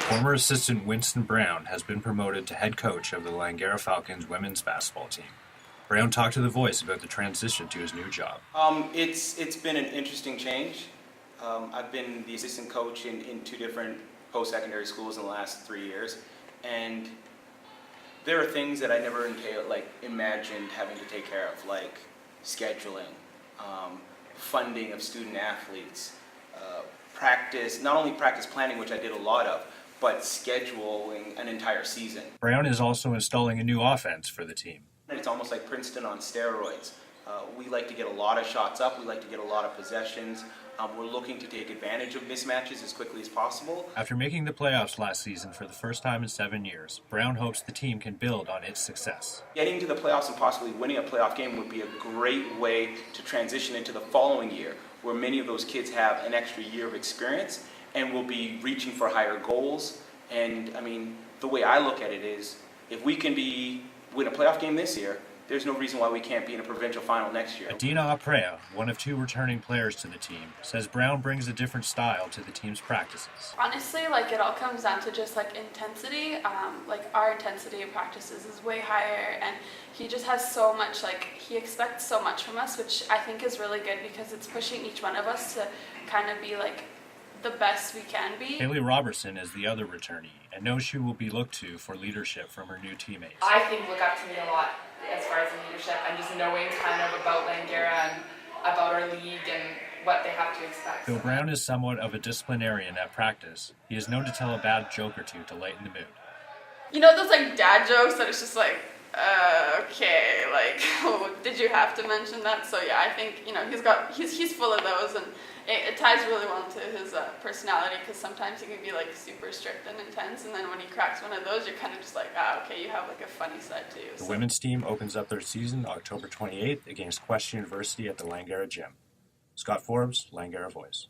Former assistant Winston Brown has been promoted to head coach of the Langara Falcons Women's basketball team. Brown talked to The Voice about the transition to his new job. It's been an interesting change. I've been the assistant coach in two different post-secondary schools in the last 3 years, and there are things that I never imagined having to take care of, like scheduling, funding of student athletes, practice, not only practice planning, which I did a lot of, but scheduling an entire season. Brown is also installing a new offense for the team. It's almost like Princeton on steroids. We like to get a lot of shots up, we like to get a lot of possessions. We're looking to take advantage of mismatches as quickly as possible. After making the playoffs last season for the first time in 7 years, Brown hopes the team can build on its success. Getting to the playoffs and possibly winning a playoff game would be a great way to transition into the following year, where many of those kids have an extra year of experience and will be reaching for higher goals. And I mean, the way I look at it is, if we can win a playoff game this year, there's no reason why we can't be in a provincial final next year. Adina Aprea, one of 2 returning players to the team, says Brown brings a different style to the team's practices. Honestly, it all comes down to just intensity. Our intensity of practices is way higher, and he just has so much, he expects so much from us, which I think is really good because it's pushing each one of us to kind of be the best we can be. Haley Robertson is the other returnee and knows she will be looked to for leadership from her new teammates. I think look up to me a lot as far as the leadership and just knowing kind of about Langara and about our league and what they have to expect. Though Brown is somewhat of a disciplinarian at practice, he is known to tell a bad joke or two to lighten the mood. You know those dad jokes that it's just okay, did you have to mention that? So yeah, I think he's full of those, and it ties really well to his personality, because sometimes he can be super strict and intense, and then when he cracks one of those, you're kind of just okay, you have a funny side to you. The women's team opens up their season October 28th against Quest University at the Langara Gym. Scott Forbes, Langara Voice.